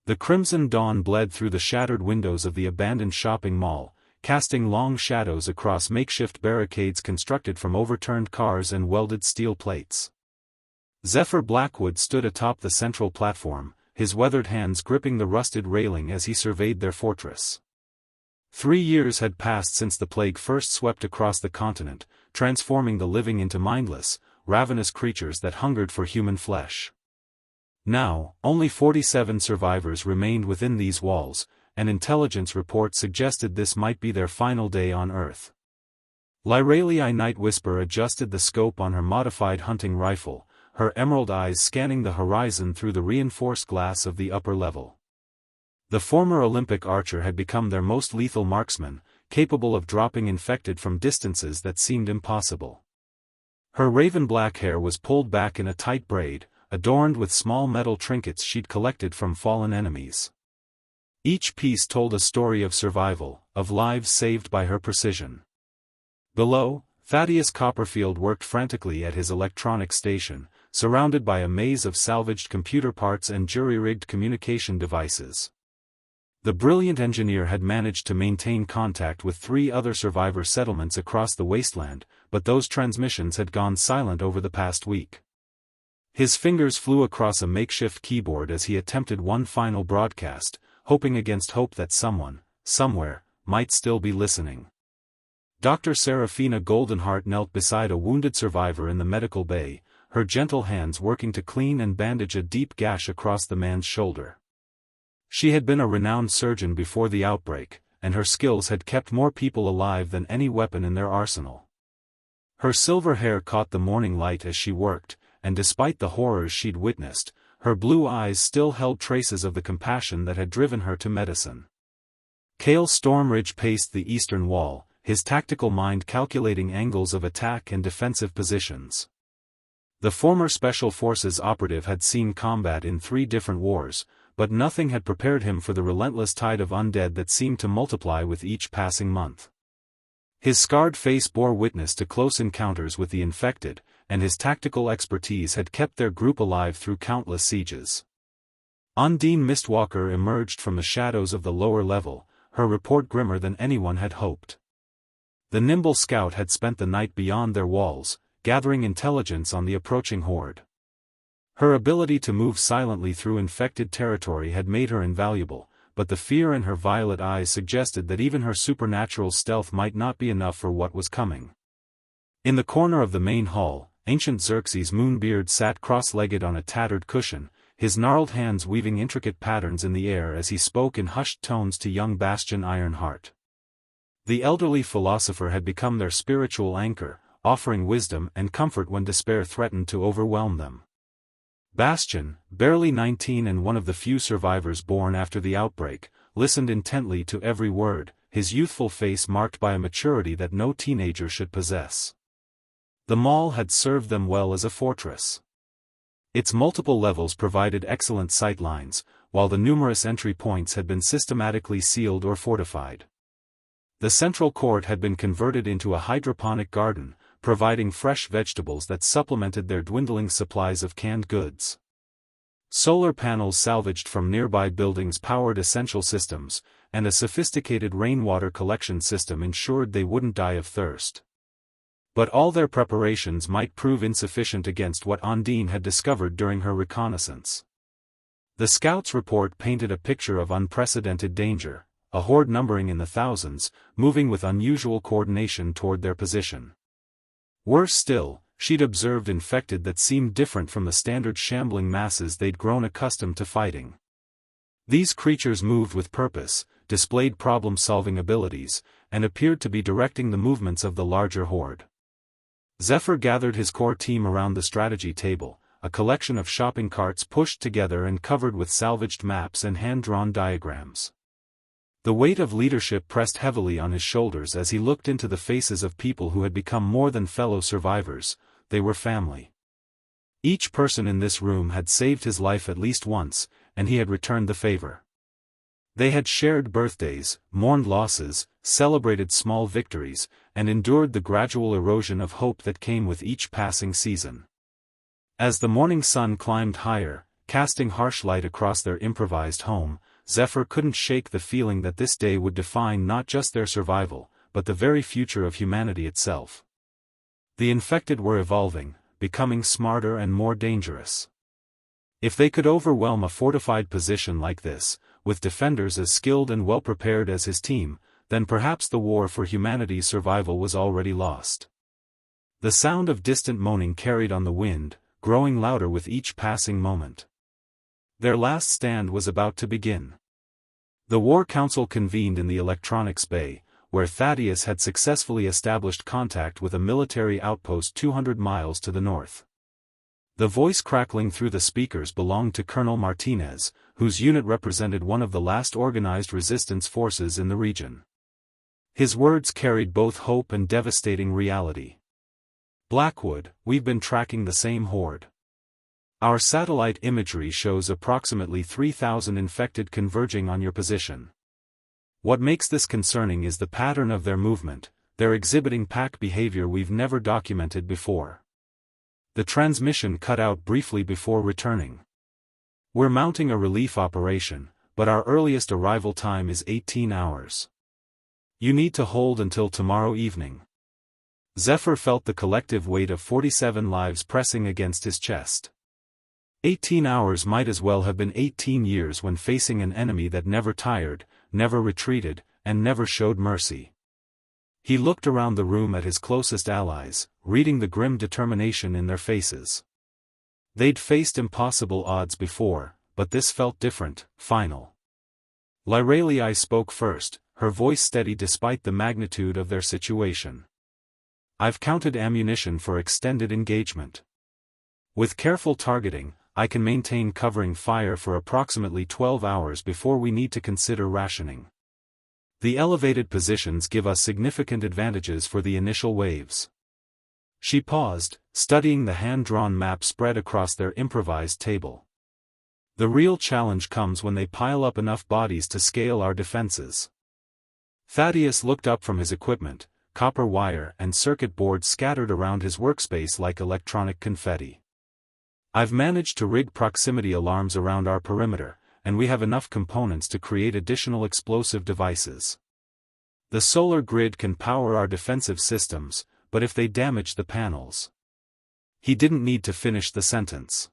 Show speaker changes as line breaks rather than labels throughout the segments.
The crimson dawn bled through the shattered windows of the abandoned shopping mall, casting long shadows across makeshift barricades constructed from overturned cars and welded steel plates. Zephyr Blackwood stood atop the central platform, his weathered hands gripping the rusted railing as he surveyed their fortress. 3 years had passed since the plague first swept across the continent, transforming the living into mindless, ravenous creatures that hungered for human flesh. Now, only 47 survivors remained within these walls. An intelligence report suggested this might be their final day on Earth. Lyralii Night Whisper adjusted the scope on her modified hunting rifle, her emerald eyes scanning the horizon through the reinforced glass of the upper level. The former Olympic archer had become their most lethal marksman, capable of dropping infected from distances that seemed impossible. Her raven-black hair was pulled back in a tight braid, adorned with small metal trinkets she'd collected from fallen enemies. Each piece told a story of survival, of lives saved by her precision. Below, Thaddeus Copperfield worked frantically at his electronic station, surrounded by a maze of salvaged computer parts and jury-rigged communication devices. The brilliant engineer had managed to maintain contact with 3 other survivor settlements across the wasteland, but those transmissions had gone silent over the past week. His fingers flew across a makeshift keyboard as he attempted one final broadcast, hoping against hope that someone, somewhere, might still be listening. Dr. Serafina Goldenheart knelt beside a wounded survivor in the medical bay, her gentle hands working to clean and bandage a deep gash across the man's shoulder. She had been a renowned surgeon before the outbreak, and her skills had kept more people alive than any weapon in their arsenal. Her silver hair caught the morning light as she worked, and despite the horrors she'd witnessed, her blue eyes still held traces of the compassion that had driven her to medicine. Cale Stormridge paced the eastern wall, his tactical mind calculating angles of attack and defensive positions. The former Special Forces operative had seen combat in 3 different wars, but nothing had prepared him for the relentless tide of undead that seemed to multiply with each passing month. His scarred face bore witness to close encounters with the infected, and his tactical expertise had kept their group alive through countless sieges. Undine Mistwalker emerged from the shadows of the lower level, her report grimmer than anyone had hoped. The nimble scout had spent the night beyond their walls, gathering intelligence on the approaching horde. Her ability to move silently through infected territory had made her invaluable, but the fear in her violet eyes suggested that even her supernatural stealth might not be enough for what was coming. In the corner of the main hall, ancient Xerxes Moonbeard sat cross-legged on a tattered cushion, his gnarled hands weaving intricate patterns in the air as he spoke in hushed tones to young Bastion Ironheart. The elderly philosopher had become their spiritual anchor, offering wisdom and comfort when despair threatened to overwhelm them. Bastion, barely 19 and one of the few survivors born after the outbreak, listened intently to every word, his youthful face marked by a maturity that no teenager should possess. The mall had served them well as a fortress. Its multiple levels provided excellent sight lines, while the numerous entry points had been systematically sealed or fortified. The central court had been converted into a hydroponic garden, providing fresh vegetables that supplemented their dwindling supplies of canned goods. Solar panels salvaged from nearby buildings powered essential systems, and a sophisticated rainwater collection system ensured they wouldn't die of thirst. But all their preparations might prove insufficient against what Undine had discovered during her reconnaissance. The scout's report painted a picture of unprecedented danger, a horde numbering in the thousands, moving with unusual coordination toward their position. Worse still, she'd observed infected that seemed different from the standard shambling masses they'd grown accustomed to fighting. These creatures moved with purpose, displayed problem-solving abilities, and appeared to be directing the movements of the larger horde. Zephyr gathered his core team around the strategy table, a collection of shopping carts pushed together and covered with salvaged maps and hand-drawn diagrams. The weight of leadership pressed heavily on his shoulders as he looked into the faces of people who had become more than fellow survivors, they were family. Each person in this room had saved his life at least once, and he had returned the favor. They had shared birthdays, mourned losses, celebrated small victories, and endured the gradual erosion of hope that came with each passing season. As the morning sun climbed higher, casting harsh light across their improvised home. Zephyr couldn't shake the feeling that this day would define not just their survival, but the very future of humanity itself. The infected were evolving, becoming smarter and more dangerous. If they could overwhelm a fortified position like this, with defenders as skilled and well-prepared as his team, then perhaps the war for humanity's survival was already lost. The sound of distant moaning carried on the wind, growing louder with each passing moment. Their last stand was about to begin. The War Council convened in the electronics bay, where Thaddeus had successfully established contact with a military outpost 200 miles to the north. The voice crackling through the speakers belonged to Colonel Martinez, whose unit represented one of the last organized resistance forces in the region. His words carried both hope and devastating reality. "Blackwood, we've been tracking the same horde. Our satellite imagery shows approximately 3,000 infected converging on your position. What makes this concerning is the pattern of their movement. They're exhibiting pack behavior we've never documented before." The transmission cut out briefly before returning. "We're mounting a relief operation, but our earliest arrival time is 18 hours. You need to hold until tomorrow evening." Zephyr felt the collective weight of 47 lives pressing against his chest. 18 hours might as well have been 18 years when facing an enemy that never tired, never retreated, and never showed mercy. He looked around the room at his closest allies, reading the grim determination in their faces. They'd faced impossible odds before, but this felt different, final. Lyralii spoke first, her voice steady despite the magnitude of their situation. "I've counted ammunition for extended engagement. With careful targeting, I can maintain covering fire for approximately 12 hours before we need to consider rationing. The elevated positions give us significant advantages for the initial waves." She paused, studying the hand-drawn map spread across their improvised table. "The real challenge comes when they pile up enough bodies to scale our defenses." Thaddeus looked up from his equipment, copper wire and circuit boards scattered around his workspace like electronic confetti. "I've managed to rig proximity alarms around our perimeter, and we have enough components to create additional explosive devices. The solar grid can power our defensive systems, but if they damage the panels..." He didn't need to finish the sentence.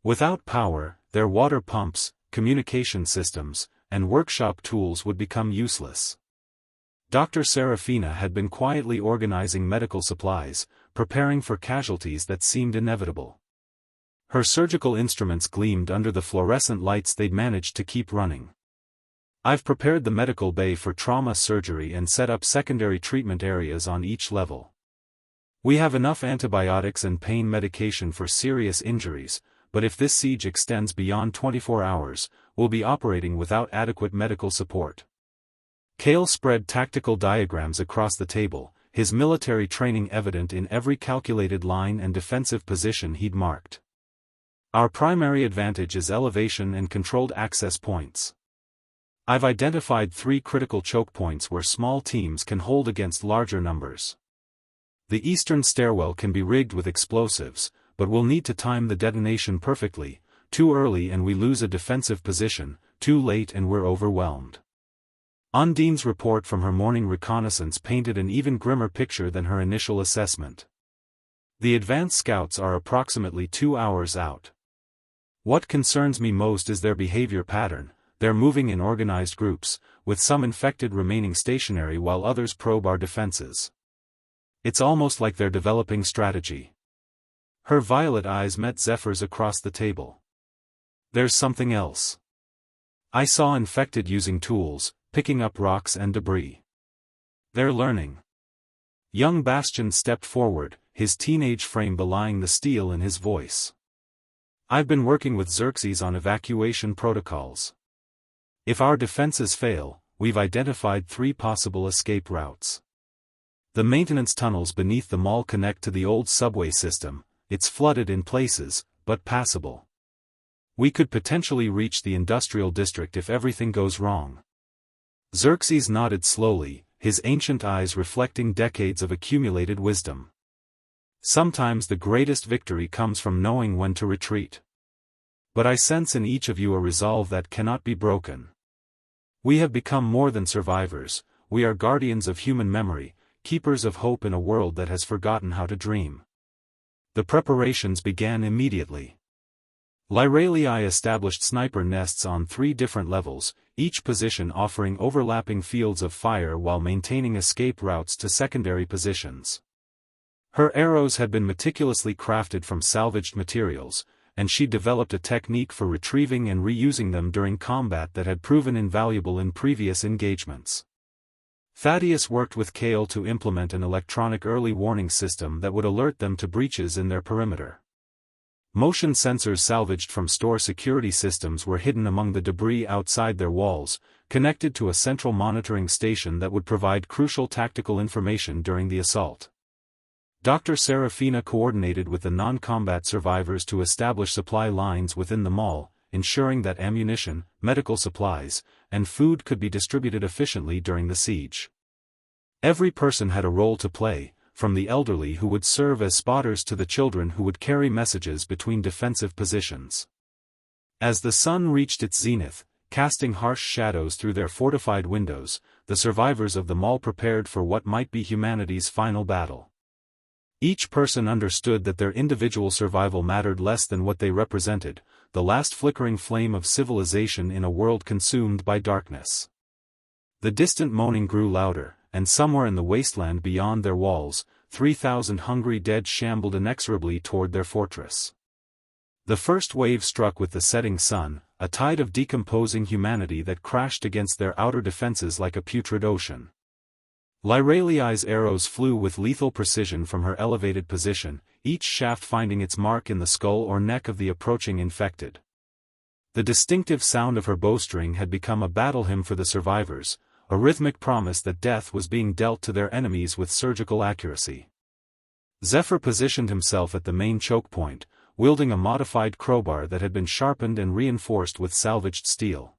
"Without power, their water pumps, communication systems, and workshop tools would become useless." Dr. Serafina had been quietly organizing medical supplies, preparing for casualties that seemed inevitable. Her surgical instruments gleamed under the fluorescent lights they'd managed to keep running. "I've prepared the medical bay for trauma surgery and set up secondary treatment areas on each level. We have enough antibiotics and pain medication for serious injuries, but if this siege extends beyond 24 hours, we'll be operating without adequate medical support." Kale spread tactical diagrams across the table, his military training evident in every calculated line and defensive position he'd marked. "Our primary advantage is elevation and controlled access points. I've identified 3 critical choke points where small teams can hold against larger numbers. The eastern stairwell can be rigged with explosives, but we'll need to time the detonation perfectly. Too early and we lose a defensive position, too late and we're overwhelmed." Undine's report from her morning reconnaissance painted an even grimmer picture than her initial assessment. "The advance scouts are approximately 2 hours out. What concerns me most is their behavior pattern. They're moving in organized groups, with some infected remaining stationary while others probe our defenses. It's almost like they're developing strategy." Her violet eyes met Zephyr's across the table. "There's something else. I saw infected using tools, picking up rocks and debris. They're learning." Young Bastion stepped forward, his teenage frame belying the steel in his voice. "I've been working with Xerxes on evacuation protocols. If our defenses fail, we've identified 3 possible escape routes. The maintenance tunnels beneath the mall connect to the old subway system. It's flooded in places, but passable. We could potentially reach the industrial district if everything goes wrong." Xerxes nodded slowly, his ancient eyes reflecting decades of accumulated wisdom. "Sometimes the greatest victory comes from knowing when to retreat." But I sense in each of you a resolve that cannot be broken. We have become more than survivors, we are guardians of human memory, keepers of hope in a world that has forgotten how to dream. The preparations began immediately. Lyralii established sniper nests on 3 different levels, each position offering overlapping fields of fire while maintaining escape routes to secondary positions. Her arrows had been meticulously crafted from salvaged materials, and she developed a technique for retrieving and reusing them during combat that had proven invaluable in previous engagements. Thaddeus worked with Kale to implement an electronic early warning system that would alert them to breaches in their perimeter. Motion sensors salvaged from store security systems were hidden among the debris outside their walls, connected to a central monitoring station that would provide crucial tactical information during the assault. Dr. Serafina coordinated with the non-combat survivors to establish supply lines within the mall, ensuring that ammunition, medical supplies, and food could be distributed efficiently during the siege. Every person had a role to play, from the elderly who would serve as spotters to the children who would carry messages between defensive positions. As the sun reached its zenith, casting harsh shadows through their fortified windows, the survivors of the mall prepared for what might be humanity's final battle. Each person understood that their individual survival mattered less than what they represented, the last flickering flame of civilization in a world consumed by darkness. The distant moaning grew louder, and somewhere in the wasteland beyond their walls, 3,000 hungry dead shambled inexorably toward their fortress. The first wave struck with the setting sun, a tide of decomposing humanity that crashed against their outer defenses like a putrid ocean. Lyralii's arrows flew with lethal precision from her elevated position, each shaft finding its mark in the skull or neck of the approaching infected. The distinctive sound of her bowstring had become a battle hymn for the survivors, a rhythmic promise that death was being dealt to their enemies with surgical accuracy. Zephyr positioned himself at the main choke point, wielding a modified crowbar that had been sharpened and reinforced with salvaged steel.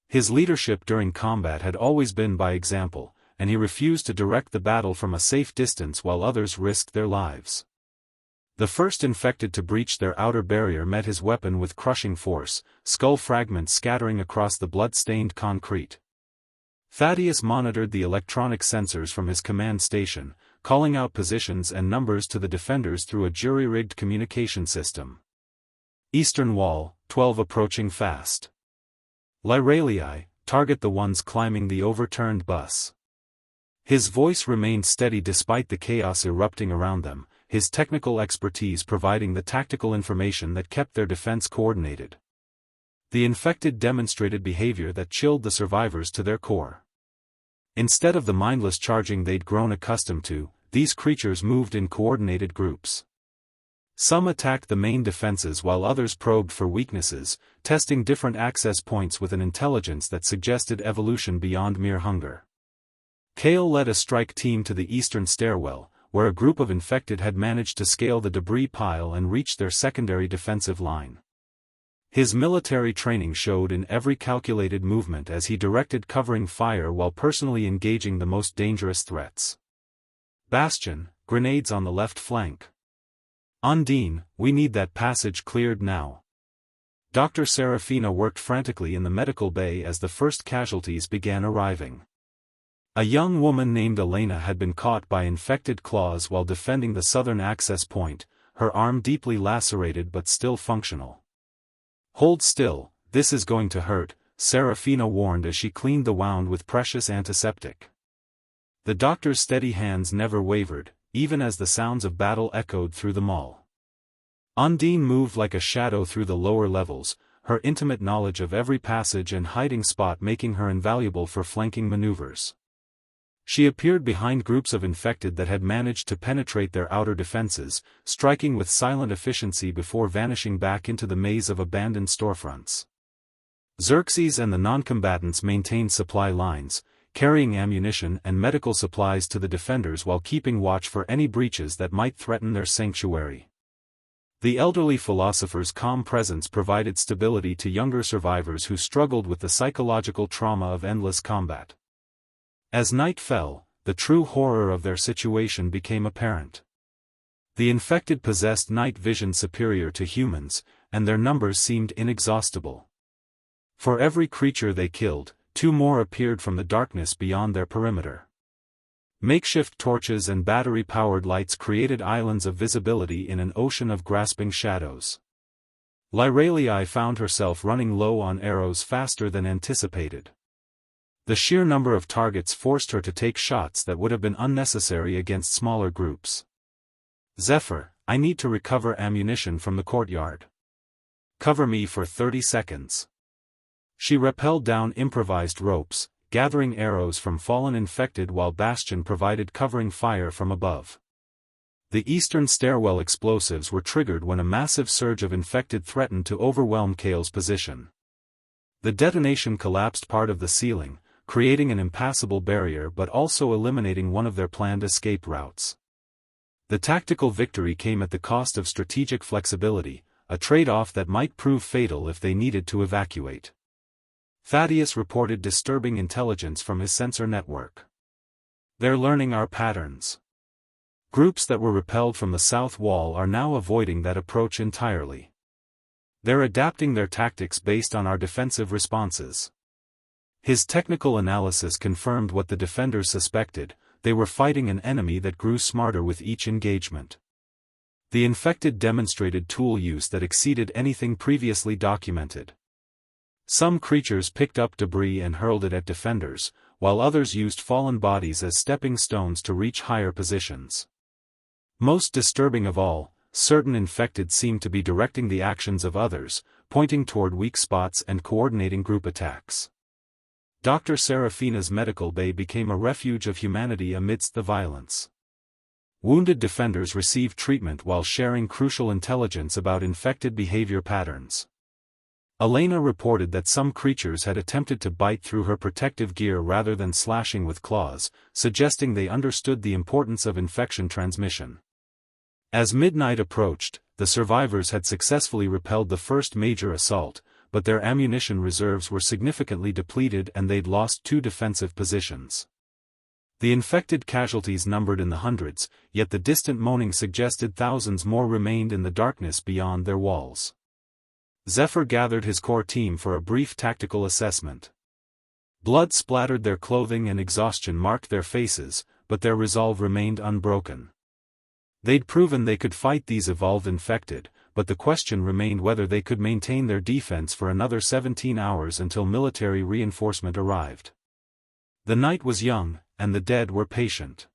His leadership during combat had always been by example, and he refused to direct the battle from a safe distance while others risked their lives. The first infected to breach their outer barrier met his weapon with crushing force, skull fragments scattering across the blood-stained concrete. Thaddeus monitored the electronic sensors from his command station, calling out positions and numbers to the defenders through a jury-rigged communication system. Eastern Wall, 12 approaching fast. Lyralii, target the ones climbing the overturned bus. His voice remained steady despite the chaos erupting around them, his technical expertise providing the tactical information that kept their defense coordinated. The infected demonstrated behavior that chilled the survivors to their core. Instead of the mindless charging they'd grown accustomed to, these creatures moved in coordinated groups. Some attacked the main defenses while others probed for weaknesses, testing different access points with an intelligence that suggested evolution beyond mere hunger. Kale led a strike team to the eastern stairwell, where a group of infected had managed to scale the debris pile and reach their secondary defensive line. His military training showed in every calculated movement as he directed covering fire while personally engaging the most dangerous threats. Bastion, grenades on the left flank. Undine, we need that passage cleared now. Dr. Serafina worked frantically in the medical bay as the first casualties began arriving. A young woman named Elena had been caught by infected claws while defending the southern access point, her arm deeply lacerated but still functional. Hold still, this is going to hurt, Serafina warned as she cleaned the wound with precious antiseptic. The doctor's steady hands never wavered, even as the sounds of battle echoed through the mall. Undine moved like a shadow through the lower levels, her intimate knowledge of every passage and hiding spot making her invaluable for flanking maneuvers. She appeared behind groups of infected that had managed to penetrate their outer defenses, striking with silent efficiency before vanishing back into the maze of abandoned storefronts. Xerxes and the noncombatants maintained supply lines, carrying ammunition and medical supplies to the defenders while keeping watch for any breaches that might threaten their sanctuary. The elderly philosopher's calm presence provided stability to younger survivors who struggled with the psychological trauma of endless combat. As night fell, the true horror of their situation became apparent. The infected possessed night vision superior to humans, and their numbers seemed inexhaustible. For every creature they killed, 2 more appeared from the darkness beyond their perimeter. Makeshift torches and battery-powered lights created islands of visibility in an ocean of grasping shadows. Lyralii found herself running low on arrows faster than anticipated. The sheer number of targets forced her to take shots that would have been unnecessary against smaller groups. Zephyr, I need to recover ammunition from the courtyard. Cover me for 30 seconds. She rappelled down improvised ropes, gathering arrows from fallen infected while Bastion provided covering fire from above. The eastern stairwell explosives were triggered when a massive surge of infected threatened to overwhelm Kale's position. The detonation collapsed part of the ceiling, creating an impassable barrier but also eliminating one of their planned escape routes. The tactical victory came at the cost of strategic flexibility, a trade-off that might prove fatal if they needed to evacuate. Thaddeus reported disturbing intelligence from his sensor network. They're learning our patterns. Groups that were repelled from the south wall are now avoiding that approach entirely. They're adapting their tactics based on our defensive responses. His technical analysis confirmed what the defenders suspected: they were fighting an enemy that grew smarter with each engagement. The infected demonstrated tool use that exceeded anything previously documented. Some creatures picked up debris and hurled it at defenders, while others used fallen bodies as stepping stones to reach higher positions. Most disturbing of all, certain infected seemed to be directing the actions of others, pointing toward weak spots and coordinating group attacks. Dr. Seraphina's medical bay became a refuge of humanity amidst the violence. Wounded defenders received treatment while sharing crucial intelligence about infected behavior patterns. Elena reported that some creatures had attempted to bite through her protective gear rather than slashing with claws, suggesting they understood the importance of infection transmission. As midnight approached, the survivors had successfully repelled the first major assault, but their ammunition reserves were significantly depleted and they'd lost 2 defensive positions. The infected casualties numbered in the hundreds, yet the distant moaning suggested thousands more remained in the darkness beyond their walls. Zephyr gathered his core team for a brief tactical assessment. Blood splattered their clothing and exhaustion marked their faces, but their resolve remained unbroken. They'd proven they could fight these evolved infected, but the question remained whether they could maintain their defense for another 17 hours until military reinforcement arrived. The night was young, and the dead were patient.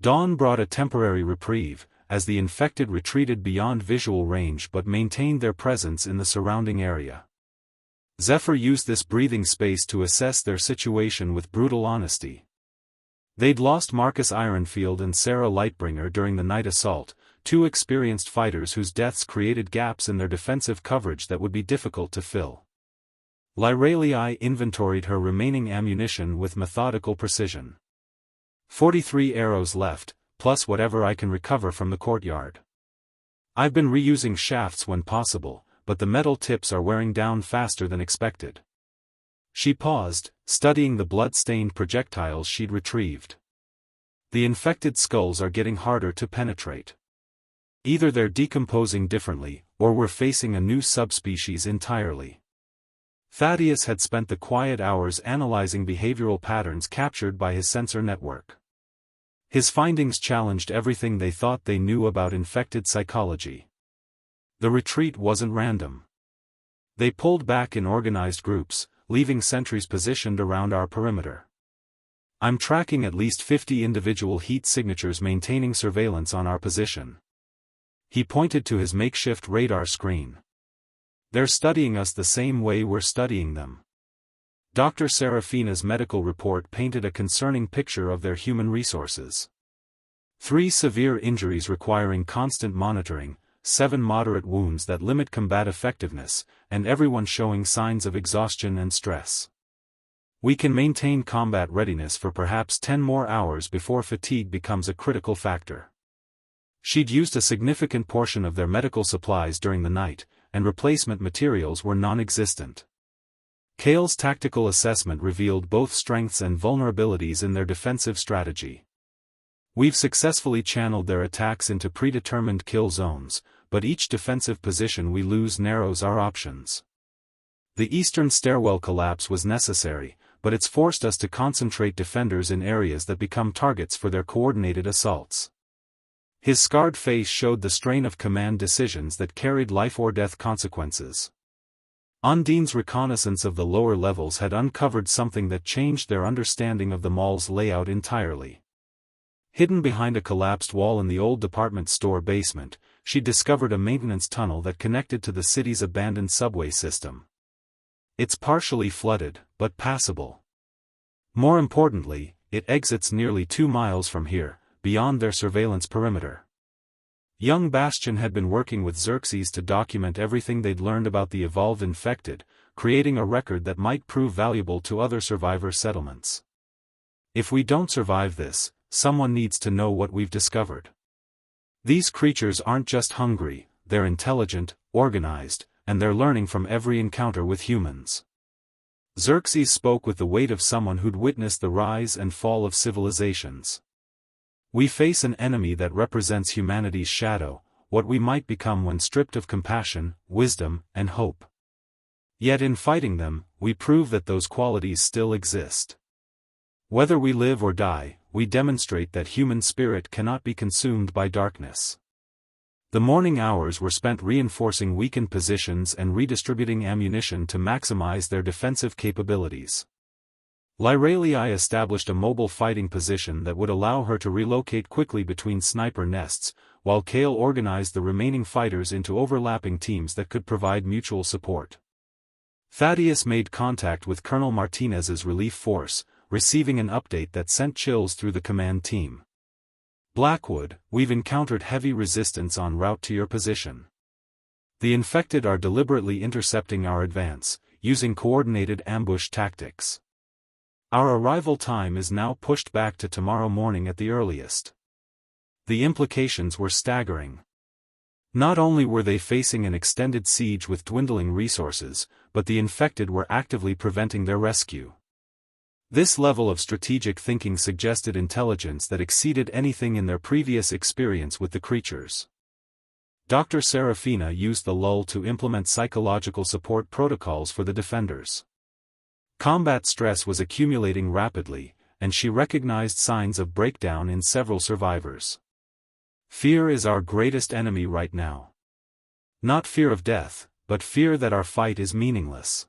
Dawn brought a temporary reprieve, as the infected retreated beyond visual range but maintained their presence in the surrounding area. Zephyr used this breathing space to assess their situation with brutal honesty. They'd lost Marcus Ironfield and Sarah Lightbringer during the night assault, 2 experienced fighters whose deaths created gaps in their defensive coverage that would be difficult to fill. Lyralii inventoried her remaining ammunition with methodical precision. 43 arrows left, plus whatever I can recover from the courtyard. I've been reusing shafts when possible, but the metal tips are wearing down faster than expected. She paused, studying the blood-stained projectiles she'd retrieved. The infected skulls are getting harder to penetrate. Either they're decomposing differently, or we're facing a new subspecies entirely. Thaddeus had spent the quiet hours analyzing behavioral patterns captured by his sensor network. His findings challenged everything they thought they knew about infected psychology. The retreat wasn't random. They pulled back in organized groups, leaving sentries positioned around our perimeter. I'm tracking at least 50 individual heat signatures maintaining surveillance on our position. He pointed to his makeshift radar screen. They're studying us the same way we're studying them. Dr. Seraphina's medical report painted a concerning picture of their human resources. 3 severe injuries requiring constant monitoring, 7 moderate wounds that limit combat effectiveness, and everyone showing signs of exhaustion and stress. We can maintain combat readiness for perhaps 10 more hours before fatigue becomes a critical factor. She'd used a significant portion of their medical supplies during the night, and replacement materials were non-existent. Kale's tactical assessment revealed both strengths and vulnerabilities in their defensive strategy. We've successfully channeled their attacks into predetermined kill zones, but each defensive position we lose narrows our options. The eastern stairwell collapse was necessary, but it's forced us to concentrate defenders in areas that become targets for their coordinated assaults. His scarred face showed the strain of command decisions that carried life-or-death consequences. Undine's reconnaissance of the lower levels had uncovered something that changed their understanding of the mall's layout entirely. Hidden behind a collapsed wall in the old department store basement, she discovered a maintenance tunnel that connected to the city's abandoned subway system. It's partially flooded, but passable. More importantly, it exits nearly 2 miles from here, beyond their surveillance perimeter. Young Bastion had been working with Xerxes to document everything they'd learned about the evolved infected, creating a record that might prove valuable to other survivor settlements. If we don't survive this, someone needs to know what we've discovered. These creatures aren't just hungry, they're intelligent, organized, and they're learning from every encounter with humans. Xerxes spoke with the weight of someone who'd witnessed the rise and fall of civilizations. We face an enemy that represents humanity's shadow, what we might become when stripped of compassion, wisdom, and hope. Yet in fighting them, we prove that those qualities still exist. Whether we live or die, we demonstrate that human spirit cannot be consumed by darkness. The morning hours were spent reinforcing weakened positions and redistributing ammunition to maximize their defensive capabilities. Lyralii established a mobile fighting position that would allow her to relocate quickly between sniper nests, while Kale organized the remaining fighters into overlapping teams that could provide mutual support. Thaddeus made contact with Colonel Martinez's relief force, receiving an update that sent chills through the command team. Blackwood, we've encountered heavy resistance en route to your position. The infected are deliberately intercepting our advance, using coordinated ambush tactics. Our arrival time is now pushed back to tomorrow morning at the earliest. The implications were staggering. Not only were they facing an extended siege with dwindling resources, but the infected were actively preventing their rescue. This level of strategic thinking suggested intelligence that exceeded anything in their previous experience with the creatures. Dr. Serafina used the lull to implement psychological support protocols for the defenders. Combat stress was accumulating rapidly, and she recognized signs of breakdown in several survivors. Fear is our greatest enemy right now. Not fear of death, but fear that our fight is meaningless.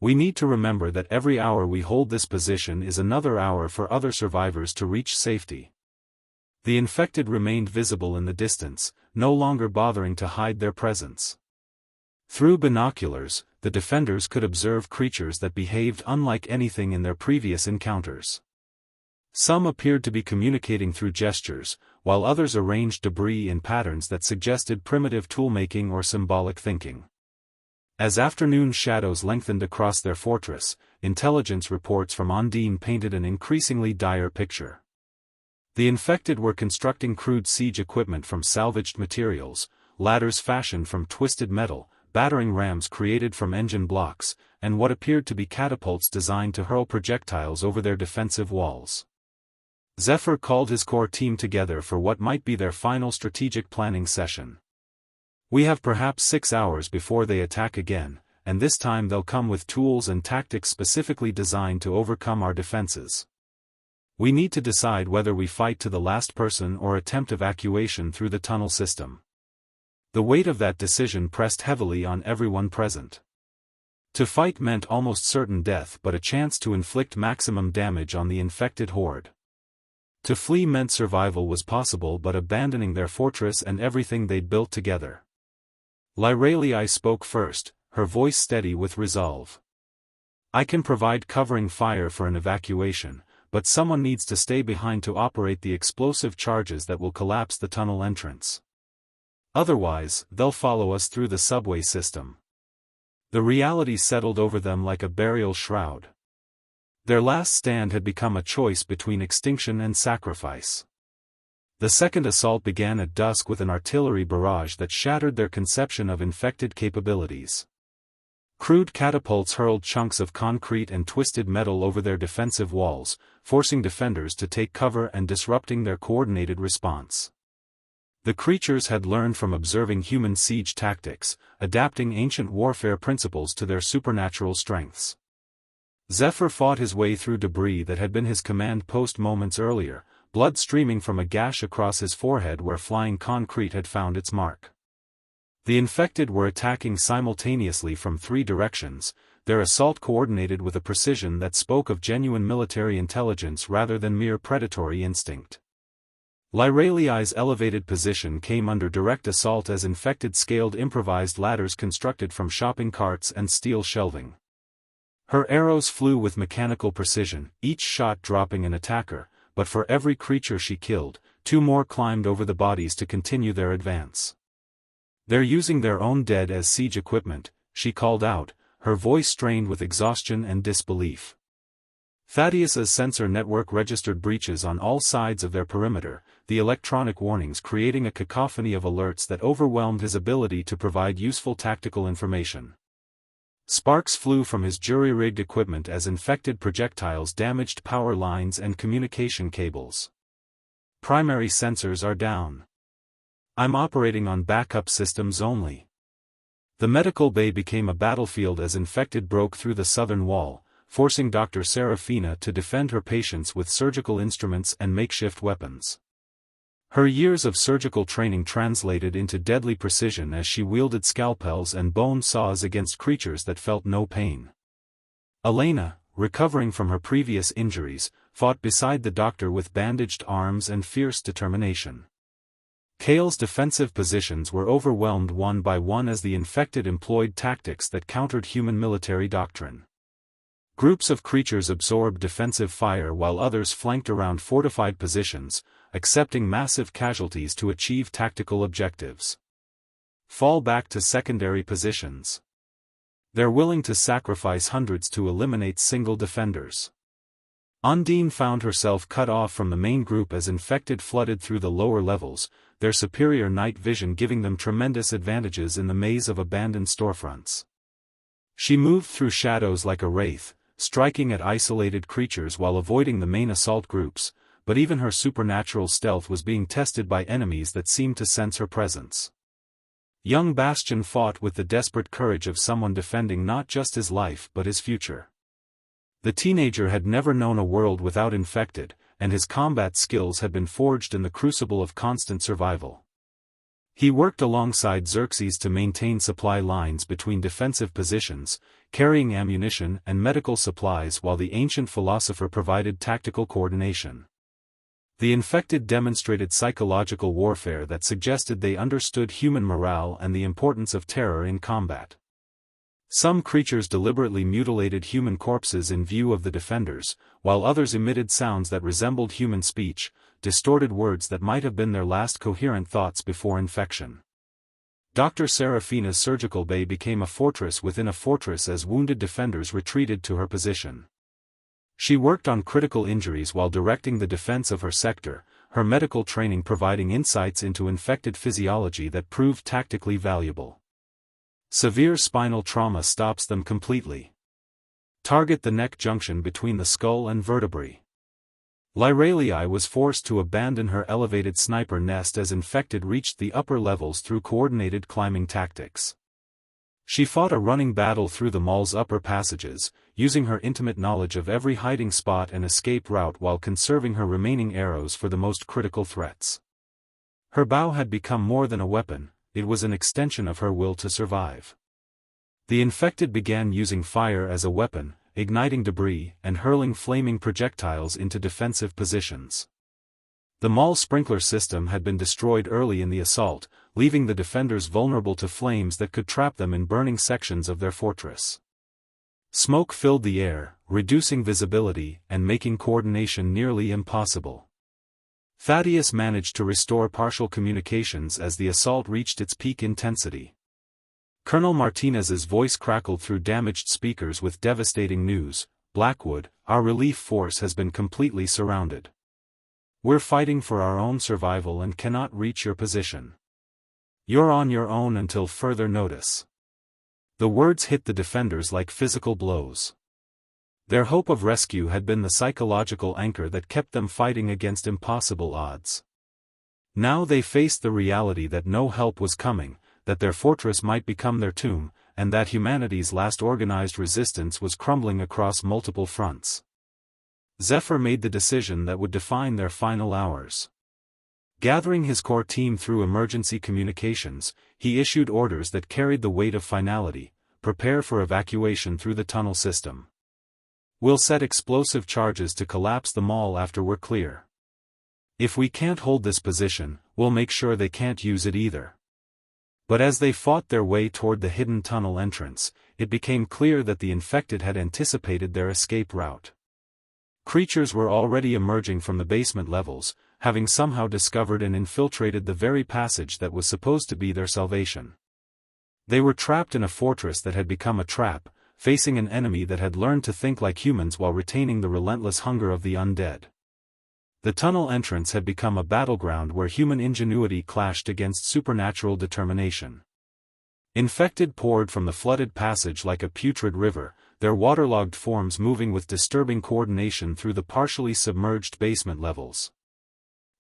We need to remember that every hour we hold this position is another hour for other survivors to reach safety. The infected remained visible in the distance, no longer bothering to hide their presence. Through binoculars, the defenders could observe creatures that behaved unlike anything in their previous encounters. Some appeared to be communicating through gestures, while others arranged debris in patterns that suggested primitive toolmaking or symbolic thinking. As afternoon shadows lengthened across their fortress, intelligence reports from Undine painted an increasingly dire picture. The infected were constructing crude siege equipment from salvaged materials, ladders fashioned from twisted metal, battering rams created from engine blocks, and what appeared to be catapults designed to hurl projectiles over their defensive walls. Zephyr called his core team together for what might be their final strategic planning session. We have perhaps 6 hours before they attack again, and this time they'll come with tools and tactics specifically designed to overcome our defenses. We need to decide whether we fight to the last person or attempt evacuation through the tunnel system. The weight of that decision pressed heavily on everyone present. To fight meant almost certain death but a chance to inflict maximum damage on the infected horde. To flee meant survival was possible but abandoning their fortress and everything they'd built together. Lyralii spoke first, her voice steady with resolve. I can provide covering fire for an evacuation, but someone needs to stay behind to operate the explosive charges that will collapse the tunnel entrance. Otherwise, they'll follow us through the subway system. The reality settled over them like a burial shroud. Their last stand had become a choice between extinction and sacrifice. The second assault began at dusk with an artillery barrage that shattered their conception of infected capabilities. Crude catapults hurled chunks of concrete and twisted metal over their defensive walls, forcing defenders to take cover and disrupting their coordinated response. The creatures had learned from observing human siege tactics, adapting ancient warfare principles to their supernatural strengths. Zephyr fought his way through debris that had been his command post moments earlier, blood streaming from a gash across his forehead where flying concrete had found its mark. The infected were attacking simultaneously from 3 directions, their assault coordinated with a precision that spoke of genuine military intelligence rather than mere predatory instinct. Lyraliai's elevated position came under direct assault as infected scaled improvised ladders constructed from shopping carts and steel shelving. Her arrows flew with mechanical precision, each shot dropping an attacker, but for every creature she killed, 2 more climbed over the bodies to continue their advance. "They're using their own dead as siege equipment," she called out, her voice strained with exhaustion and disbelief. Thaddeus's sensor network registered breaches on all sides of their perimeter, the electronic warnings creating a cacophony of alerts that overwhelmed his ability to provide useful tactical information. Sparks flew from his jury-rigged equipment as infected projectiles damaged power lines and communication cables. "Primary sensors are down. I'm operating on backup systems only." The medical bay became a battlefield as infected broke through the southern wall, forcing Dr. Serafina to defend her patients with surgical instruments and makeshift weapons. Her years of surgical training translated into deadly precision as she wielded scalpels and bone saws against creatures that felt no pain. Elena, recovering from her previous injuries, fought beside the doctor with bandaged arms and fierce determination. Kale's defensive positions were overwhelmed one by one as the infected employed tactics that countered human military doctrine. Groups of creatures absorbed defensive fire while others flanked around fortified positions, accepting massive casualties to achieve tactical objectives. Fall back to secondary positions. They're willing to sacrifice hundreds to eliminate single defenders. Undine found herself cut off from the main group as infected flooded through the lower levels, their superior night vision giving them tremendous advantages in the maze of abandoned storefronts. She moved through shadows like a wraith, striking at isolated creatures while avoiding the main assault groups, but even her supernatural stealth was being tested by enemies that seemed to sense her presence. Young Bastion fought with the desperate courage of someone defending not just his life but his future. The teenager had never known a world without infected, and his combat skills had been forged in the crucible of constant survival. He worked alongside Xerxes to maintain supply lines between defensive positions, carrying ammunition and medical supplies while the ancient philosopher provided tactical coordination. The infected demonstrated psychological warfare that suggested they understood human morale and the importance of terror in combat. Some creatures deliberately mutilated human corpses in view of the defenders, while others emitted sounds that resembled human speech, distorted words that might have been their last coherent thoughts before infection. Dr. Serafina's surgical bay became a fortress within a fortress as wounded defenders retreated to her position. She worked on critical injuries while directing the defense of her sector, her medical training providing insights into infected physiology that proved tactically valuable. Severe spinal trauma stops them completely. Target the neck junction between the skull and vertebrae. Lyraliai was forced to abandon her elevated sniper nest as infected reached the upper levels through coordinated climbing tactics. She fought a running battle through the mall's upper passages, using her intimate knowledge of every hiding spot and escape route while conserving her remaining arrows for the most critical threats. Her bow had become more than a weapon, it was an extension of her will to survive. The infected began using fire as a weapon, igniting debris and hurling flaming projectiles into defensive positions. The mall sprinkler system had been destroyed early in the assault, leaving the defenders vulnerable to flames that could trap them in burning sections of their fortress. Smoke filled the air, reducing visibility and making coordination nearly impossible. Thaddeus managed to restore partial communications as the assault reached its peak intensity. Colonel Martinez's voice crackled through damaged speakers with devastating news: "Blackwood, our relief force has been completely surrounded. We're fighting for our own survival and cannot reach your position. You're on your own until further notice." The words hit the defenders like physical blows. Their hope of rescue had been the psychological anchor that kept them fighting against impossible odds. Now they faced the reality that no help was coming, that their fortress might become their tomb, and that humanity's last organized resistance was crumbling across multiple fronts. Zephyr made the decision that would define their final hours. Gathering his core team through emergency communications, he issued orders that carried the weight of finality: prepare for evacuation through the tunnel system. We'll set explosive charges to collapse the mall after we're clear. If we can't hold this position, we'll make sure they can't use it either. But as they fought their way toward the hidden tunnel entrance, it became clear that the infected had anticipated their escape route. Creatures were already emerging from the basement levels, having somehow discovered and infiltrated the very passage that was supposed to be their salvation. They were trapped in a fortress that had become a trap, facing an enemy that had learned to think like humans while retaining the relentless hunger of the undead. The tunnel entrance had become a battleground where human ingenuity clashed against supernatural determination. Infected poured from the flooded passage like a putrid river, their waterlogged forms moving with disturbing coordination through the partially submerged basement levels.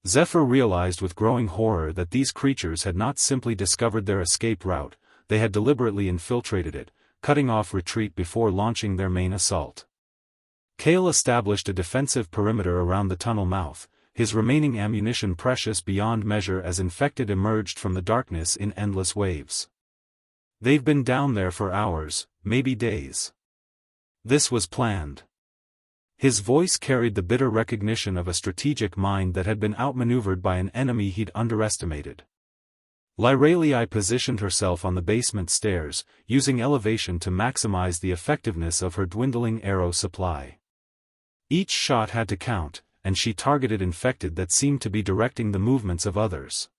Zephyr realized with growing horror that these creatures had not simply discovered their escape route, they had deliberately infiltrated it, cutting off retreat before launching their main assault. Kale established a defensive perimeter around the tunnel mouth, his remaining ammunition precious beyond measure as infected emerged from the darkness in endless waves. They've been down there for hours, maybe days. This was planned. His voice carried the bitter recognition of a strategic mind that had been outmaneuvered by an enemy he'd underestimated. Lyralii positioned herself on the basement stairs, using elevation to maximize the effectiveness of her dwindling arrow supply. Each shot had to count, and she targeted infected that seemed to be directing the movements of others.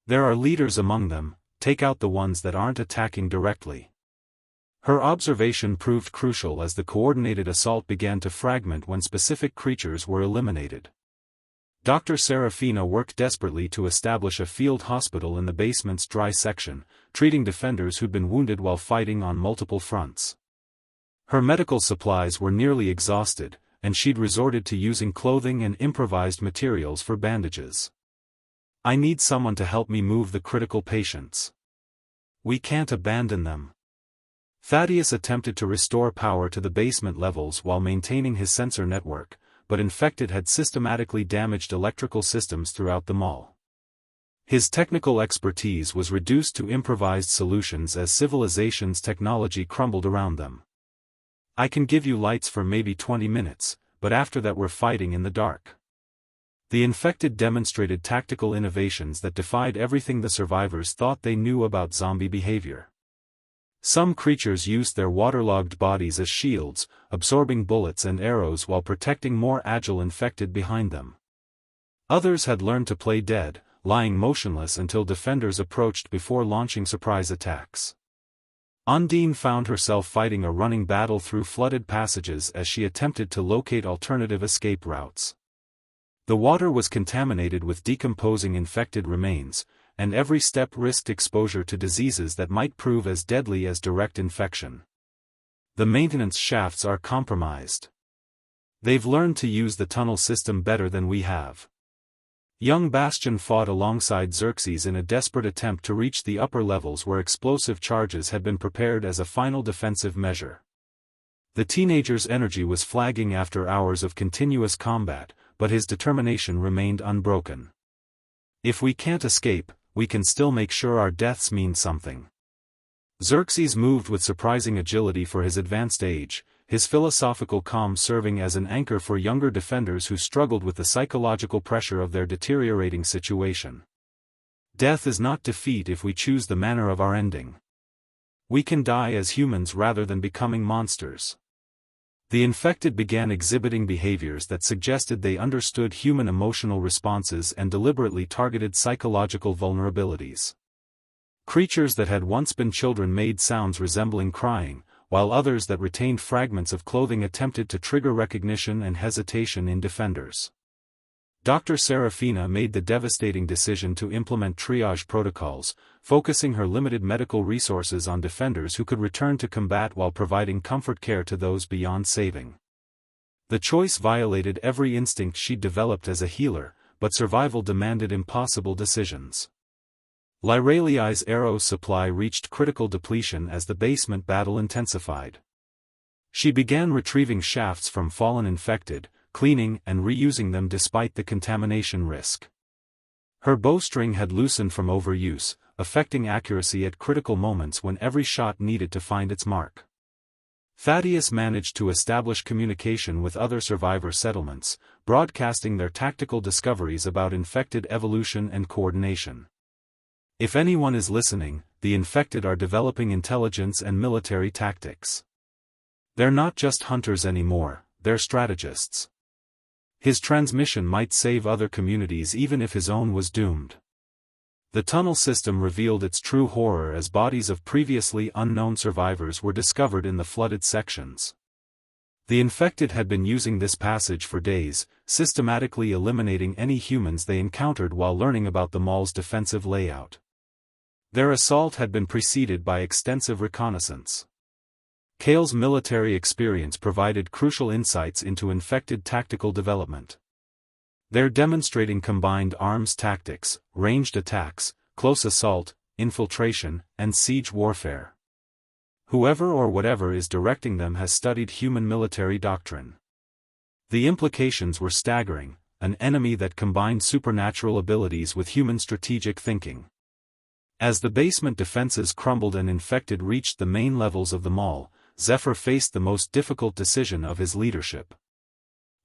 There are leaders among them, take out the ones that aren't attacking directly. Her observation proved crucial as the coordinated assault began to fragment when specific creatures were eliminated. Dr. Serafina worked desperately to establish a field hospital in the basement's dry section, treating defenders who'd been wounded while fighting on multiple fronts. Her medical supplies were nearly exhausted, and she'd resorted to using clothing and improvised materials for bandages. I need someone to help me move the critical patients. We can't abandon them. Thaddeus attempted to restore power to the basement levels while maintaining his sensor network, but infected had systematically damaged electrical systems throughout the mall. His technical expertise was reduced to improvised solutions as civilization's technology crumbled around them. I can give you lights for maybe 20 minutes, but after that we're fighting in the dark. The infected demonstrated tactical innovations that defied everything the survivors thought they knew about zombie behavior. Some creatures used their waterlogged bodies as shields, absorbing bullets and arrows while protecting more agile infected behind them. Others had learned to play dead, lying motionless until defenders approached before launching surprise attacks. Undine found herself fighting a running battle through flooded passages as she attempted to locate alternative escape routes. The water was contaminated with decomposing infected remains, and every step risked exposure to diseases that might prove as deadly as direct infection. The maintenance shafts are compromised. They've learned to use the tunnel system better than we have. Young Bastion fought alongside Xerxes in a desperate attempt to reach the upper levels where explosive charges had been prepared as a final defensive measure. The teenager's energy was flagging after hours of continuous combat, but his determination remained unbroken. If we can't escape, we can still make sure our deaths mean something. Xerxes moved with surprising agility for his advanced age, his philosophical calm serving as an anchor for younger defenders who struggled with the psychological pressure of their deteriorating situation. Death is not defeat if we choose the manner of our ending. We can die as humans rather than becoming monsters. The infected began exhibiting behaviors that suggested they understood human emotional responses and deliberately targeted psychological vulnerabilities. Creatures that had once been children made sounds resembling crying, while others that retained fragments of clothing attempted to trigger recognition and hesitation in defenders. Dr. Serafina made the devastating decision to implement triage protocols, focusing her limited medical resources on defenders who could return to combat while providing comfort care to those beyond saving. The choice violated every instinct she'd developed as a healer, but survival demanded impossible decisions. Lyraliai's arrow supply reached critical depletion as the basement battle intensified. She began retrieving shafts from fallen infected, cleaning and reusing them despite the contamination risk. Her bowstring had loosened from overuse, affecting accuracy at critical moments when every shot needed to find its mark. Thaddeus managed to establish communication with other survivor settlements, broadcasting their tactical discoveries about infected evolution and coordination. If anyone is listening, the infected are developing intelligence and military tactics. They're not just hunters anymore, they're strategists. His transmission might save other communities even if his own was doomed. The tunnel system revealed its true horror as bodies of previously unknown survivors were discovered in the flooded sections. The infected had been using this passage for days, systematically eliminating any humans they encountered while learning about the mall's defensive layout. Their assault had been preceded by extensive reconnaissance. Kale's military experience provided crucial insights into infected tactical development. They're demonstrating combined arms tactics, ranged attacks, close assault, infiltration, and siege warfare. Whoever or whatever is directing them has studied human military doctrine. The implications were staggering, an enemy that combined supernatural abilities with human strategic thinking. As the basement defenses crumbled and infected reached the main levels of the mall, Zephyr faced the most difficult decision of his leadership.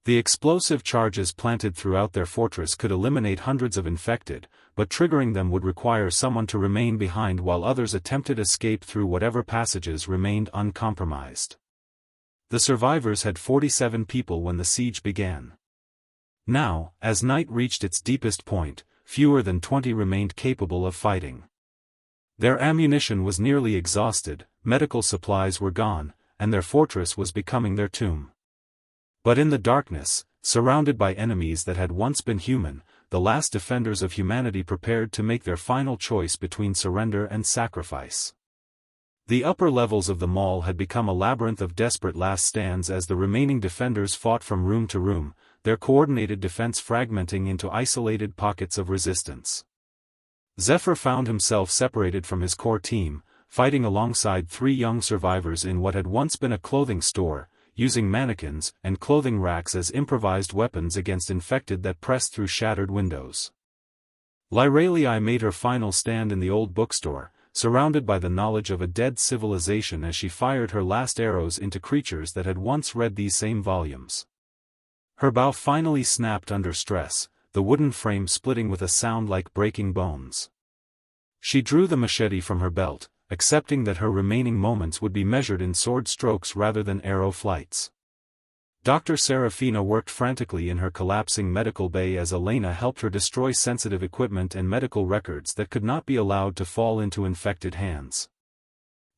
The explosive charges planted throughout their fortress could eliminate hundreds of infected, but triggering them would require someone to remain behind while others attempted escape through whatever passages remained uncompromised. The survivors had 47 people when the siege began. Now, as night reached its deepest point, fewer than 20 remained capable of fighting. Their ammunition was nearly exhausted, medical supplies were gone, and their fortress was becoming their tomb. But in the darkness, surrounded by enemies that had once been human, the last defenders of humanity prepared to make their final choice between surrender and sacrifice. The upper levels of the mall had become a labyrinth of desperate last stands as the remaining defenders fought from room to room, their coordinated defense fragmenting into isolated pockets of resistance. Zephyr found himself separated from his core team, fighting alongside 3 young survivors in what had once been a clothing store, using mannequins and clothing racks as improvised weapons against infected that pressed through shattered windows. Lyraliai made her final stand in the old bookstore, surrounded by the knowledge of a dead civilization as she fired her last arrows into creatures that had once read these same volumes. Her bow finally snapped under stress, the wooden frame splitting with a sound like breaking bones. She drew the machete from her belt, accepting that her remaining moments would be measured in sword strokes rather than arrow flights. Dr. Serafina worked frantically in her collapsing medical bay as Elena helped her destroy sensitive equipment and medical records that could not be allowed to fall into infected hands.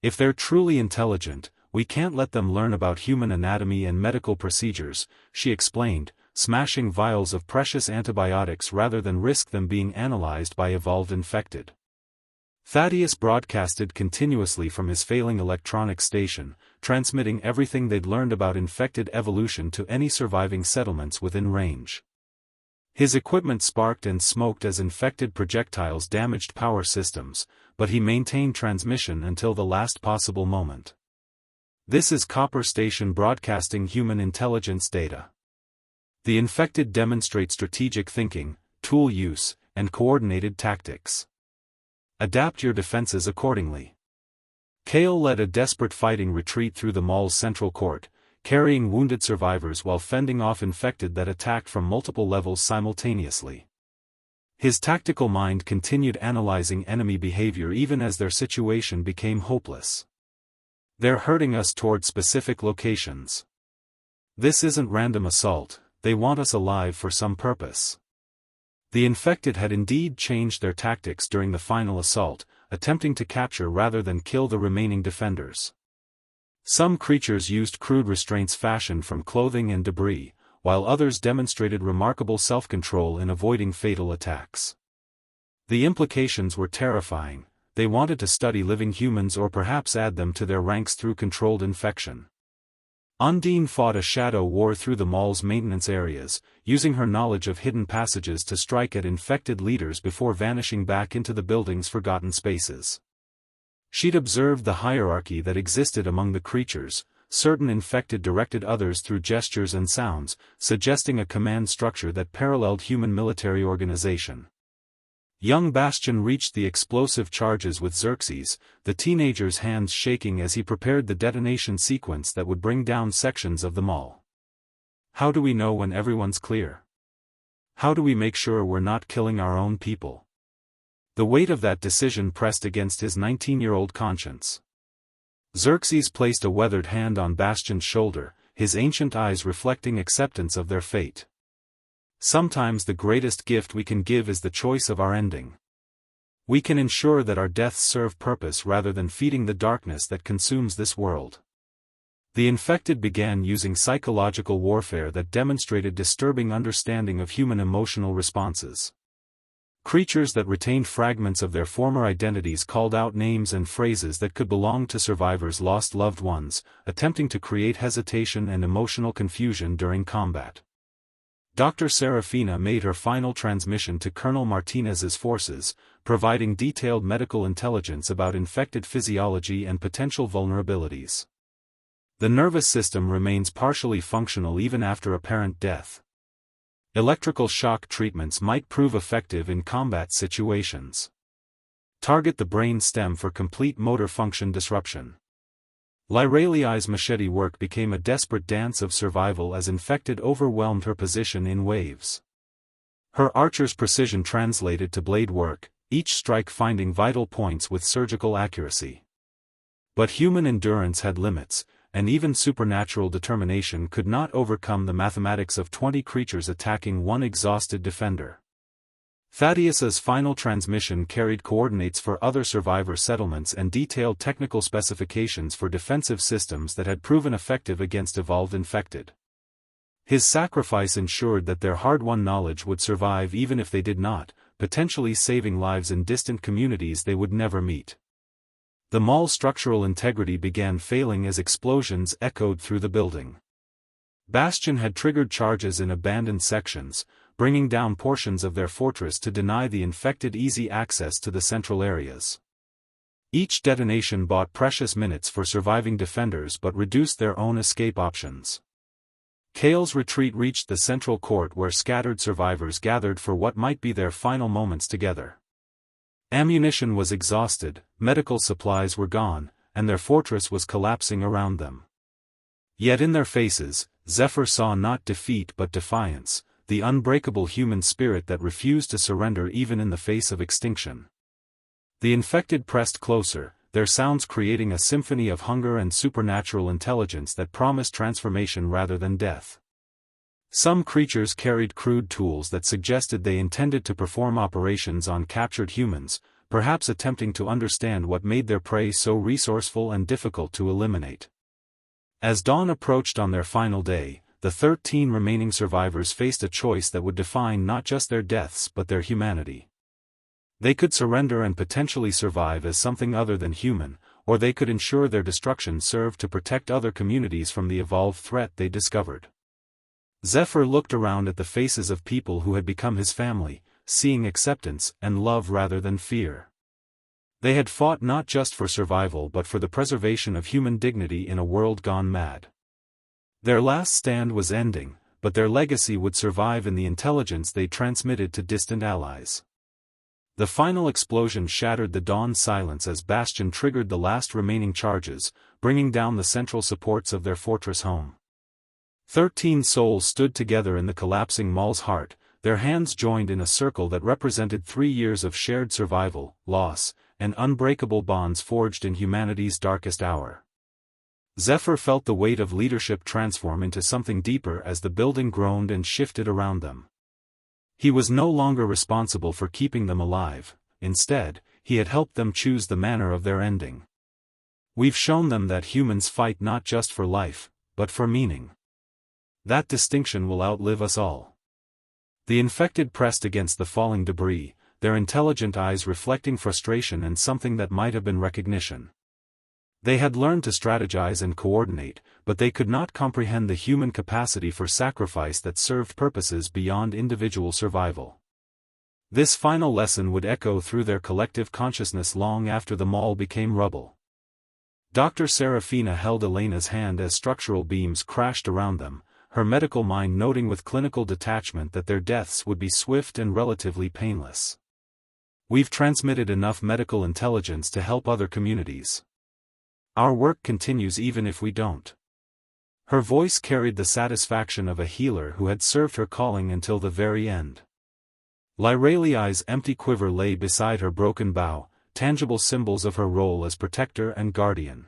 If they're truly intelligent, we can't let them learn about human anatomy and medical procedures, she explained, smashing vials of precious antibiotics rather than risk them being analyzed by evolved infected. Thaddeus broadcasted continuously from his failing electronic station, transmitting everything they'd learned about infected evolution to any surviving settlements within range. His equipment sparked and smoked as infected projectiles damaged power systems, but he maintained transmission until the last possible moment. This is Copper Station broadcasting human intelligence data. The infected demonstrate strategic thinking, tool use, and coordinated tactics. Adapt your defenses accordingly. Kale led a desperate fighting retreat through the mall's central court, carrying wounded survivors while fending off infected that attacked from multiple levels simultaneously. His tactical mind continued analyzing enemy behavior even as their situation became hopeless. They're herding us toward specific locations. This isn't random assault, they want us alive for some purpose. The infected had indeed changed their tactics during the final assault, attempting to capture rather than kill the remaining defenders. Some creatures used crude restraints fashioned from clothing and debris, while others demonstrated remarkable self-control in avoiding fatal attacks. The implications were terrifying. They wanted to study living humans or perhaps add them to their ranks through controlled infection. Undine fought a shadow war through the mall's maintenance areas, using her knowledge of hidden passages to strike at infected leaders before vanishing back into the building's forgotten spaces. She'd observed the hierarchy that existed among the creatures. Certain infected directed others through gestures and sounds, suggesting a command structure that paralleled human military organization. Young Bastion reached the explosive charges with Xerxes, the teenager's hands shaking as he prepared the detonation sequence that would bring down sections of the mall. How do we know when everyone's clear? How do we make sure we're not killing our own people? The weight of that decision pressed against his 19-year-old conscience. Xerxes placed a weathered hand on Bastion's shoulder, his ancient eyes reflecting acceptance of their fate. Sometimes the greatest gift we can give is the choice of our ending. We can ensure that our deaths serve purpose rather than feeding the darkness that consumes this world. The infected began using psychological warfare that demonstrated disturbing understanding of human emotional responses. Creatures that retained fragments of their former identities called out names and phrases that could belong to survivors' lost loved ones, attempting to create hesitation and emotional confusion during combat. Dr. Serafina made her final transmission to Colonel Martinez's forces, providing detailed medical intelligence about infected physiology and potential vulnerabilities. The nervous system remains partially functional even after apparent death. Electrical shock treatments might prove effective in combat situations. Target the brain stem for complete motor function disruption. Lyraliai's machete work became a desperate dance of survival as infected overwhelmed her position in waves. Her archer's precision translated to blade work, each strike finding vital points with surgical accuracy. But human endurance had limits, and even supernatural determination could not overcome the mathematics of 20 creatures attacking one exhausted defender. Thaddeus's final transmission carried coordinates for other survivor settlements and detailed technical specifications for defensive systems that had proven effective against evolved infected. His sacrifice ensured that their hard-won knowledge would survive even if they did not, potentially saving lives in distant communities they would never meet. The mall's structural integrity began failing as explosions echoed through the building. Bastion had triggered charges in abandoned sections, bringing down portions of their fortress to deny the infected easy access to the central areas. Each detonation bought precious minutes for surviving defenders but reduced their own escape options. Kale's retreat reached the central court where scattered survivors gathered for what might be their final moments together. Ammunition was exhausted, medical supplies were gone, and their fortress was collapsing around them. Yet in their faces, Zephyr saw not defeat but defiance, the unbreakable human spirit that refused to surrender even in the face of extinction. The infected pressed closer, their sounds creating a symphony of hunger and supernatural intelligence that promised transformation rather than death. Some creatures carried crude tools that suggested they intended to perform operations on captured humans, perhaps attempting to understand what made their prey so resourceful and difficult to eliminate. As dawn approached on their final day, the 13 remaining survivors faced a choice that would define not just their deaths but their humanity. They could surrender and potentially survive as something other than human, or they could ensure their destruction served to protect other communities from the evolved threat they discovered. Zephyr looked around at the faces of people who had become his family, seeing acceptance and love rather than fear. They had fought not just for survival but for the preservation of human dignity in a world gone mad. Their last stand was ending, but their legacy would survive in the intelligence they transmitted to distant allies. The final explosion shattered the dawn silence as Bastion triggered the last remaining charges, bringing down the central supports of their fortress home. 13 souls stood together in the collapsing mall's heart, their hands joined in a circle that represented 3 years of shared survival, loss, and unbreakable bonds forged in humanity's darkest hour. Zephyr felt the weight of leadership transform into something deeper as the building groaned and shifted around them. He was no longer responsible for keeping them alive, instead, he had helped them choose the manner of their ending. We've shown them that humans fight not just for life, but for meaning. That distinction will outlive us all. The infected pressed against the falling debris, their intelligent eyes reflecting frustration and something that might have been recognition. They had learned to strategize and coordinate, but they could not comprehend the human capacity for sacrifice that served purposes beyond individual survival. This final lesson would echo through their collective consciousness long after the mall became rubble. Dr. Serafina held Elena's hand as structural beams crashed around them, her medical mind noting with clinical detachment that their deaths would be swift and relatively painless. We've transmitted enough medical intelligence to help other communities. Our work continues even if we don't. Her voice carried the satisfaction of a healer who had served her calling until the very end. Lyraliai's empty quiver lay beside her broken bow, tangible symbols of her role as protector and guardian.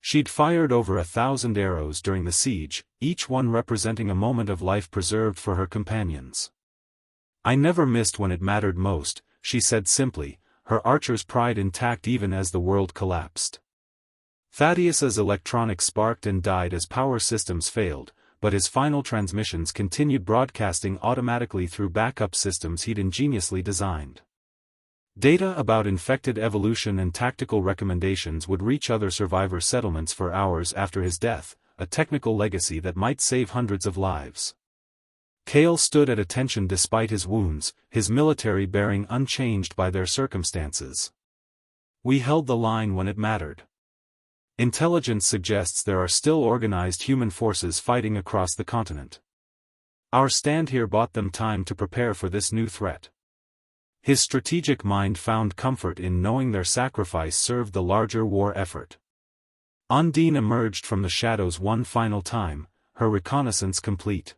She'd fired over 1,000 arrows during the siege, each one representing a moment of life preserved for her companions. I never missed when it mattered most, she said simply, her archer's pride intact even as the world collapsed. Thaddeus's electronics sparked and died as power systems failed, but his final transmissions continued broadcasting automatically through backup systems he'd ingeniously designed. Data about infected evolution and tactical recommendations would reach other survivor settlements for hours after his death, a technical legacy that might save hundreds of lives. Kale stood at attention despite his wounds, his military bearing unchanged by their circumstances. We held the line when it mattered. Intelligence suggests there are still organized human forces fighting across the continent. Our stand here bought them time to prepare for this new threat. His strategic mind found comfort in knowing their sacrifice served the larger war effort. Undine emerged from the shadows one final time, her reconnaissance complete.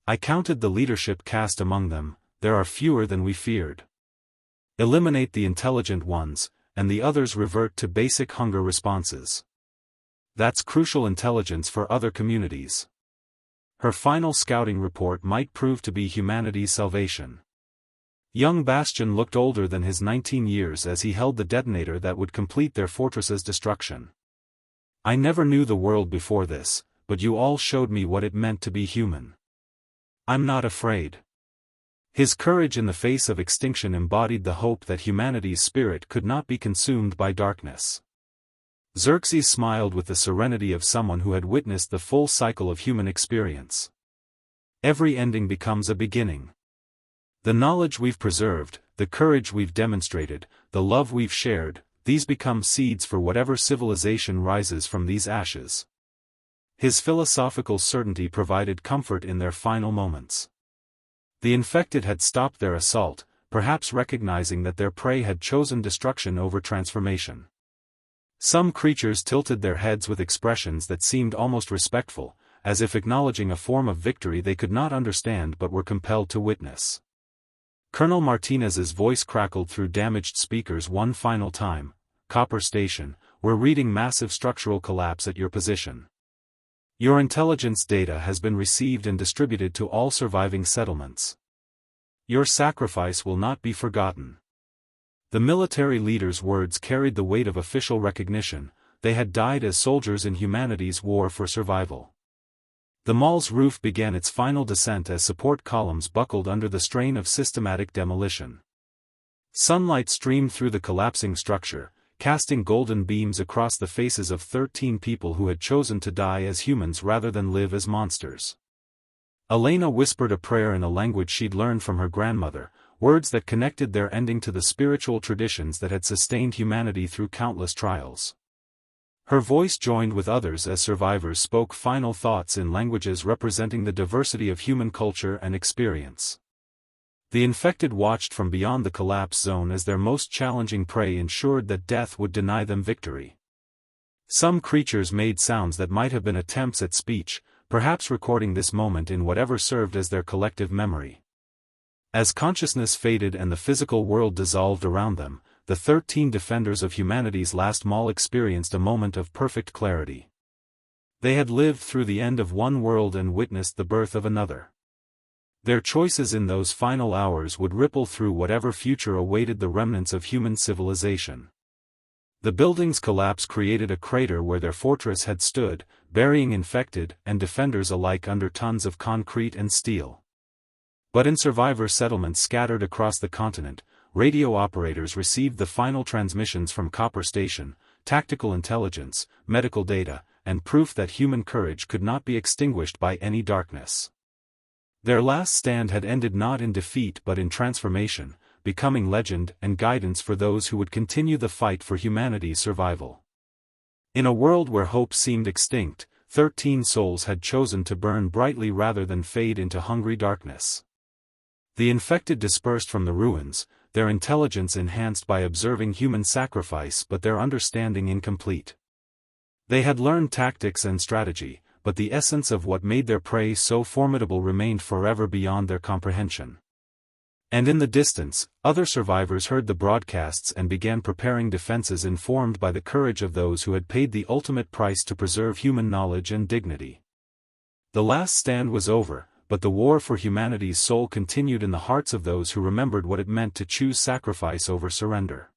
I counted the leadership cast among them, there are fewer than we feared. Eliminate the intelligent ones, and the others revert to basic hunger responses. That's crucial intelligence for other communities. Her final scouting report might prove to be humanity's salvation. Young Bastion looked older than his 19 years as he held the detonator that would complete their fortress's destruction. I never knew the world before this, but you all showed me what it meant to be human. I'm not afraid. His courage in the face of extinction embodied the hope that humanity's spirit could not be consumed by darkness. Xerxes smiled with the serenity of someone who had witnessed the full cycle of human experience. Every ending becomes a beginning. The knowledge we've preserved, the courage we've demonstrated, the love we've shared, these become seeds for whatever civilization rises from these ashes. His philosophical certainty provided comfort in their final moments. The infected had stopped their assault, perhaps recognizing that their prey had chosen destruction over transformation. Some creatures tilted their heads with expressions that seemed almost respectful, as if acknowledging a form of victory they could not understand but were compelled to witness. Colonel Martinez's voice crackled through damaged speakers one final time. Copper Station, we're reading massive structural collapse at your position. Your intelligence data has been received and distributed to all surviving settlements. Your sacrifice will not be forgotten. The military leader's words carried the weight of official recognition. They had died as soldiers in humanity's war for survival. The mall's roof began its final descent as support columns buckled under the strain of systematic demolition. Sunlight streamed through the collapsing structure, casting golden beams across the faces of 13 people who had chosen to die as humans rather than live as monsters. Elena whispered a prayer in a language she'd learned from her grandmother, words that connected their ending to the spiritual traditions that had sustained humanity through countless trials. Her voice joined with others as survivors spoke final thoughts in languages representing the diversity of human culture and experience. The infected watched from beyond the collapse zone as their most challenging prey ensured that death would deny them victory. Some creatures made sounds that might have been attempts at speech, perhaps recording this moment in whatever served as their collective memory. As consciousness faded and the physical world dissolved around them, the 13 defenders of humanity's last mall experienced a moment of perfect clarity. They had lived through the end of one world and witnessed the birth of another. Their choices in those final hours would ripple through whatever future awaited the remnants of human civilization. The building's collapse created a crater where their fortress had stood, burying infected and defenders alike under tons of concrete and steel. But in survivor settlements scattered across the continent, radio operators received the final transmissions from Copper Station, tactical intelligence, medical data, and proof that human courage could not be extinguished by any darkness. Their last stand had ended not in defeat but in transformation, becoming legend and guidance for those who would continue the fight for humanity's survival. In a world where hope seemed extinct, 13 souls had chosen to burn brightly rather than fade into hungry darkness. The infected dispersed from the ruins, their intelligence enhanced by observing human sacrifice but their understanding incomplete. They had learned tactics and strategy, but the essence of what made their prey so formidable remained forever beyond their comprehension. And in the distance, other survivors heard the broadcasts and began preparing defenses informed by the courage of those who had paid the ultimate price to preserve human knowledge and dignity. The last stand was over, but the war for humanity's soul continued in the hearts of those who remembered what it meant to choose sacrifice over surrender.